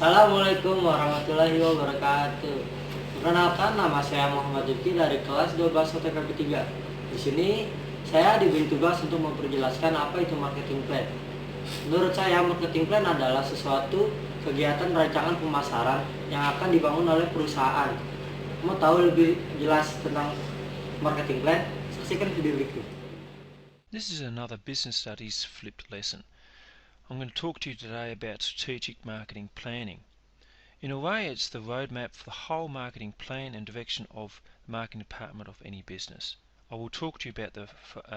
Assalamualaikum warahmatullahi wabarakatuh. Perkenalkan, nama saya Muhammad Difki dari kelas 12 OTKP 3. Di sini saya diberi tugas untuk memperjelaskan apa itu marketing plan. Menurut saya, marketing plan adalah sesuatu kegiatan rancangan pemasaran yang akan dibangun oleh perusahaan. Mau tahu lebih jelas tentang marketing plan? Saksikan video berikut. This is another business studies flipped lesson. I'm going to talk to you today about strategic marketing planning. In a way, it's the roadmap for the whole marketing plan and direction of the marketing department of any business. I will talk to you about the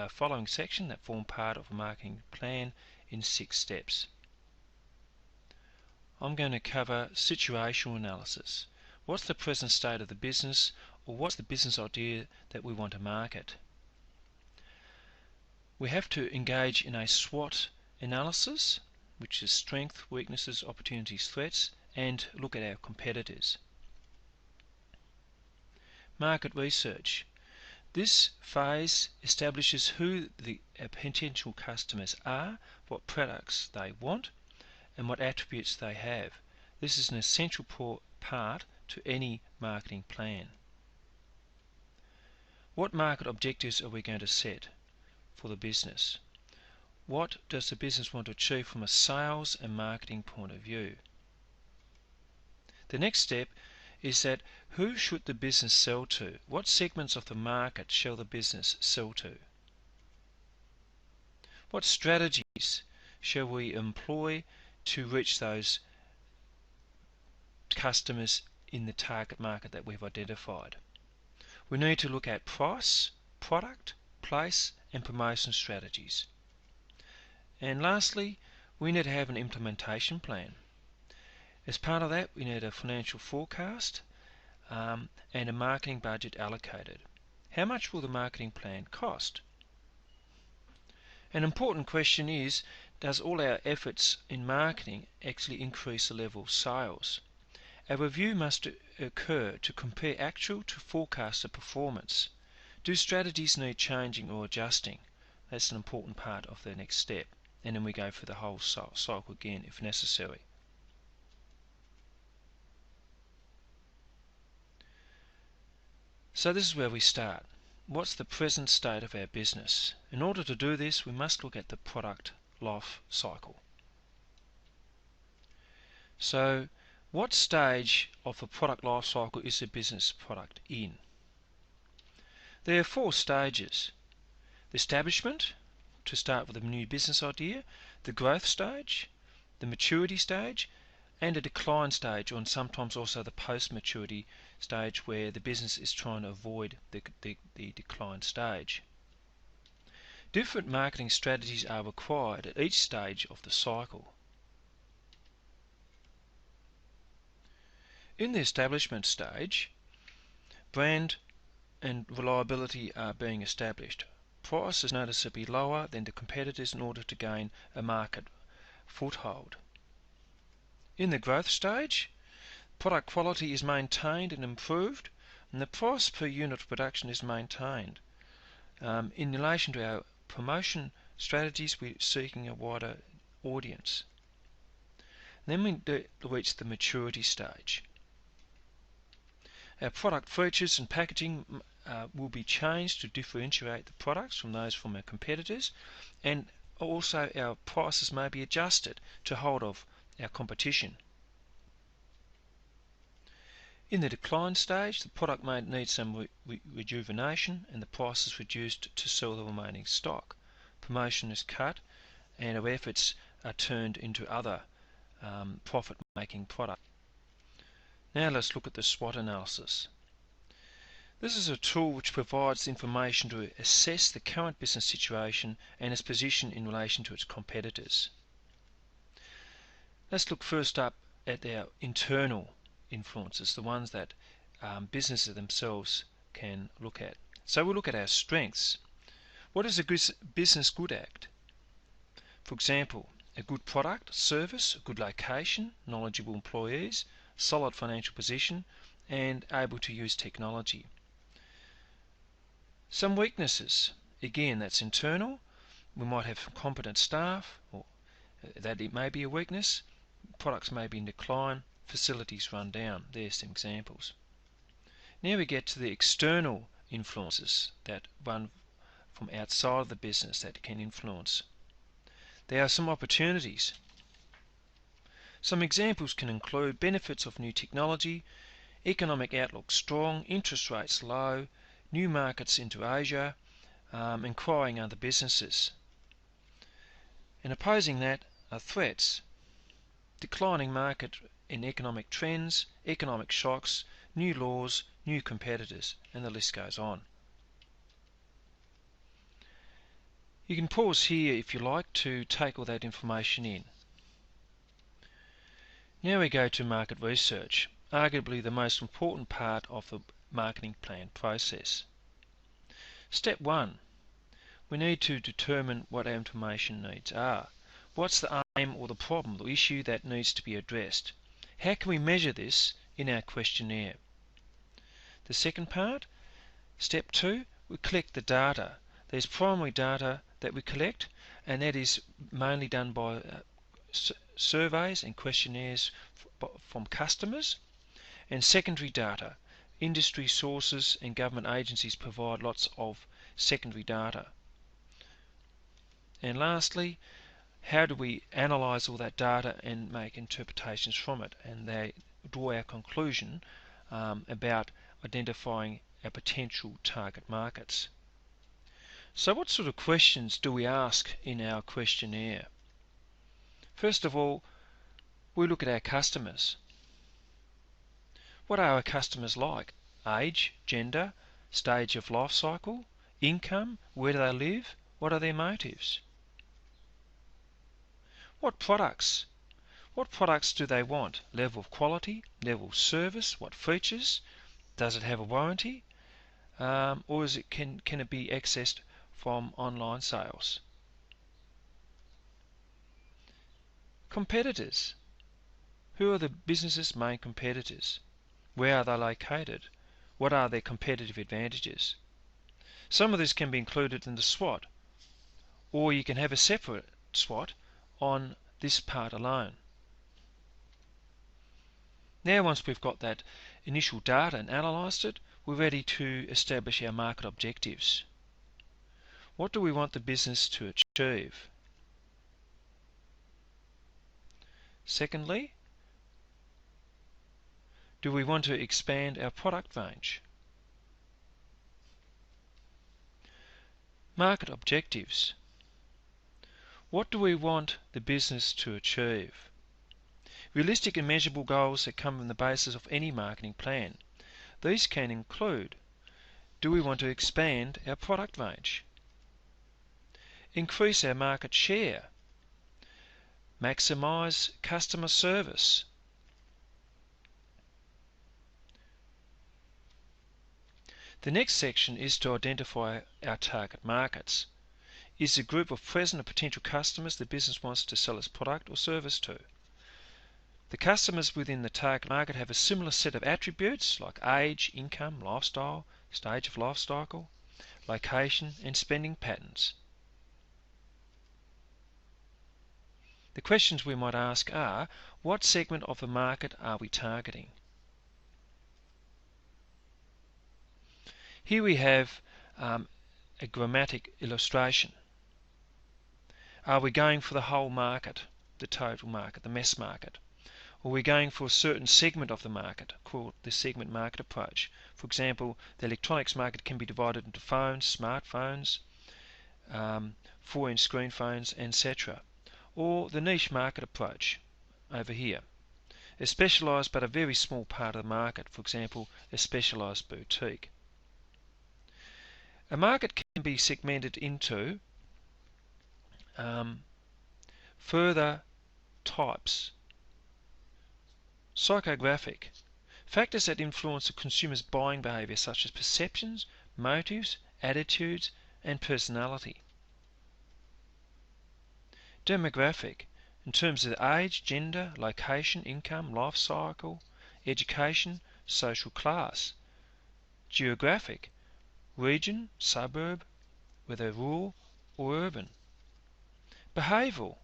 following section that form part of a marketing plan in 6 steps. I'm going to cover situational analysis. What's the present state of the business, or what's the business idea that we want to market? We have to engage in a SWOT analysis, which is strengths, weaknesses, opportunities, threats, and look at our competitors. Market research. This phase establishes who our potential customers are, what products they want, and what attributes they have. This is an essential part to any marketing plan. What market objectives are we going to set for the business? What does the business want to achieve from a sales and marketing point of view? The next step is that who should the business sell to? What segments of the market shall the business sell to? What strategies shall we employ to reach those customers in the target market that we've identified? We need to look at price, product, place, and promotion strategies. And lastly, we need to have an implementation plan. As part of that, we need a financial forecast and a marketing budget allocated. How much will the marketing plan cost? An important question is, does all our efforts in marketing actually increase the level of sales? A review must occur to compare actual to forecasted performance. Do strategies need changing or adjusting? That's an important part of the next step. And then we go for the whole cycle again if necessary. So this is where we start. What's the present state of our business? In order to do this, we must look at the product life cycle. So what stage of the product life cycle is the business product in? There are 4 stages. The establishment, to start with a new business idea, the growth stage, the maturity stage, and a decline stage, or sometimes also the post-maturity stage where the business is trying to avoid the decline stage. Different marketing strategies are required at each stage of the cycle. In the establishment stage, brand and reliability are being established. Price is noticeably lower than the competitors in order to gain a market foothold. In the growth stage, product quality is maintained and improved, and the price per unit of production is maintained. In relation to our promotion strategies, we're seeking a wider audience. Then we reach the maturity stage. Our product features and packaging will be changed to differentiate the products from those from our competitors, and also our prices may be adjusted to hold off our competition. In the decline stage, the product may need some rejuvenation and the price is reduced to sell the remaining stock. Promotion is cut and our efforts are turned into other profit-making products. Now let's look at the SWOT analysis. This is a tool which provides information to assess the current business situation and its position in relation to its competitors. Let's look first up at our internal influences, the ones that businesses themselves can look at. So we'll look at our strengths. What is a business good at? For example, a good product, service, a good location, knowledgeable employees, solid financial position, and able to use technology. Some weaknesses, again that's internal. We might have competent staff, or that it may be a weakness. Products may be in decline, facilities run down. There's some examples. Now we get to the external influences that run from outside of the business that can influence. There are some opportunities. Some examples can include benefits of new technology, economic outlook strong, interest rates low, new markets into Asia, acquiring other businesses. And opposing that are threats, declining market and economic trends, economic shocks, new laws, new competitors, and the list goes on. You can pause here if you like to take all that information in. Now we go to market research, arguably the most important part of the marketing plan process. Step 1. We need to determine what our information needs are. What's the aim or the problem or issue that needs to be addressed? How can we measure this in our questionnaire? The second part, step 2, we collect the data. There's primary data that we collect, and that is mainly done by surveys and questionnaires from customers, and secondary data. Industry sources and government agencies provide lots of secondary data. And lastly, how do we analyse all that data and make interpretations from it, and they draw our conclusion about identifying our potential target markets. So what sort of questions do we ask in our questionnaire? First of all, we look at our customers. What are our customers like? Age, gender, stage of life cycle, income, where do they live, what are their motives? What products? What products do they want? Level of quality, level of service, what features? Does it have a warranty? Or can it be accessed from online sales? Competitors. Who are the business's main competitors? Where are they located? What are their competitive advantages? Some of this can be included in the SWOT, or you can have a separate SWOT on this part alone. Now once we've got that initial data and analysed it, we're ready to establish our market objectives. What do we want the business to achieve? Secondly, do we want to expand our product range? Market objectives. What do we want the business to achieve? Realistic and measurable goals that come from the basis of any marketing plan. These can include, do we want to expand our product range? Increase our market share? Maximise customer service? The next section is to identify our target markets. Is the group of present or potential customers the business wants to sell its product or service to? The customers within the target market have a similar set of attributes like age, income, lifestyle, stage of life cycle, location, and spending patterns. The questions we might ask are, what segment of the market are we targeting? Here we have a grammatic illustration. Are we going for the whole market, the total market, the mass market? Or are we going for a certain segment of the market, called the segment market approach? For example, the electronics market can be divided into phones, smartphones, 4-inch screen phones, etc. Or the niche market approach over here. A specialised but a very small part of the market, for example, a specialised boutique. A market can be segmented into further types. Psychographic. Factors that influence the consumer's buying behaviour such as perceptions, motives, attitudes and personality. Demographic. In terms of age, gender, location, income, life cycle, education, social class. Geographic. Region, suburb, whether rural or urban. Behavioural.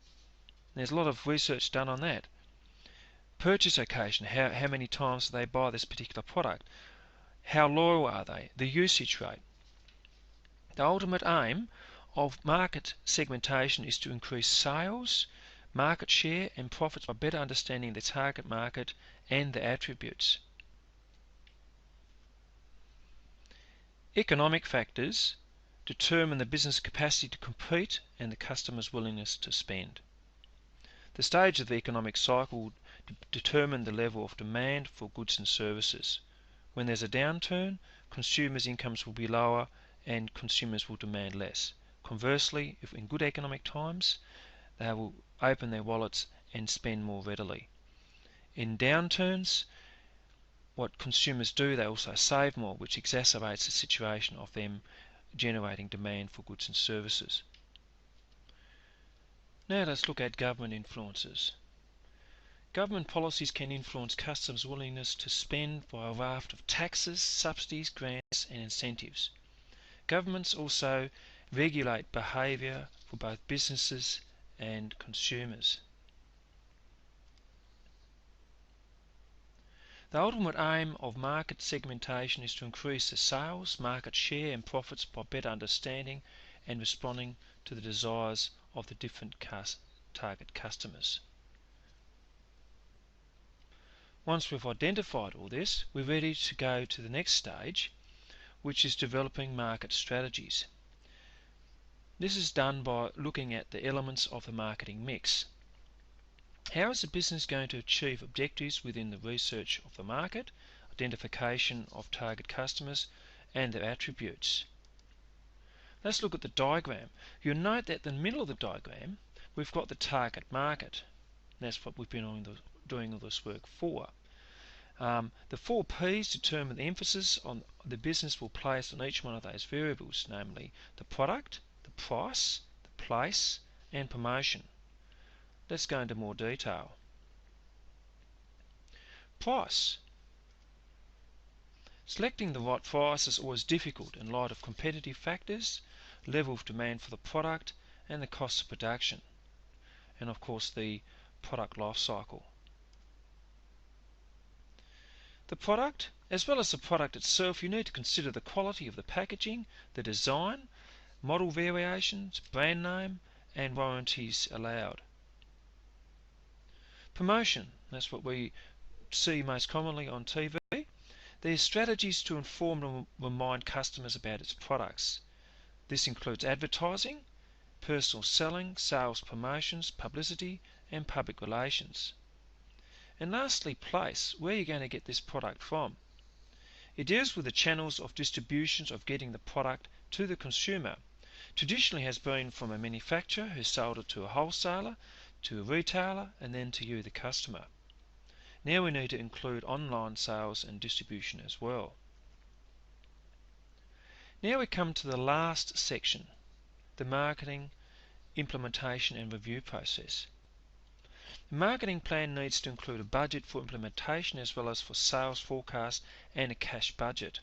There's a lot of research done on that. purchase occasion, how many times do they buy this particular product, how loyal are they, the usage rate. The ultimate aim of market segmentation is to increase sales, market share and profits by better understanding the target market and the attributes. Economic factors determine the business capacity to compete and the customer's willingness to spend. The stage of the economic cycle determine the level of demand for goods and services. When there's a downturn, consumers' incomes will be lower and consumers will demand less. Conversely, if in good economic times, they will open their wallets and spend more readily. In downturns, what consumers do, they also save more, which exacerbates the situation of them generating demand for goods and services. Now let's look at government influences. Government policies can influence customers' willingness to spend by a raft of taxes, subsidies, grants and incentives. Governments also regulate behaviour for both businesses and consumers. The ultimate aim of market segmentation is to increase the sales, market share and profits by better understanding and responding to the desires of the different target customers. Once we've identified all this, we're ready to go to the next stage, which is developing market strategies. This is done by looking at the elements of the marketing mix. How is the business going to achieve objectives within the research of the market, identification of target customers and their attributes? Let's look at the diagram. You'll note that in the middle of the diagram we've got the target market. That's what we've been doing all this work for. The 4 P's determine the emphasis on the business will place on each one of those variables, namely the product, the price, the place and promotion. Let's go into more detail. Price. Selecting the right price is always difficult in light of competitive factors, level of demand for the product and the cost of production, and of course the product life cycle. The product, as well as the product itself, you need to consider the quality of the packaging, the design, model variations, brand name and warranties allowed. Promotion, that's what we see most commonly on TV. There's strategies to inform and remind customers about its products. This includes advertising, personal selling, sales promotions, publicity and public relations. And lastly, place, where you're going to get this product from. It deals with the channels of distributions of getting the product to the consumer. Traditionally has been from a manufacturer who sold it to a wholesaler, to a retailer and then to you the customer. Now we need to include online sales and distribution as well. Now we come to the last section, the marketing, implementation and review process. The marketing plan needs to include a budget for implementation as well as for sales forecast and a cash budget.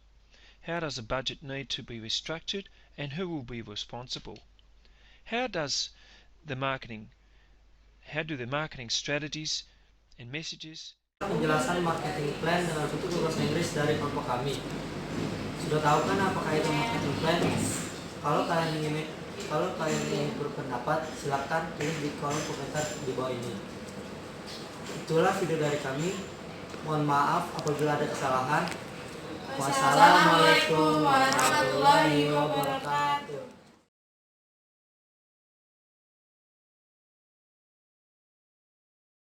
How does a budget need to be restructured and who will be responsible? How do the marketing strategies and messages. Penjelasan marketing plan dengan bentuk bahasa Inggris dari kelompok kami. Sudah tahu kan apakah itu marketing plan? Kalau kalian ingin berpendapat, silakan tulis di kolom komentar di bawah ini. Itulah video dari kami. Mohon maaf apabila ada kesalahan. Wassalamualaikum warahmatullahi wabarakatuh.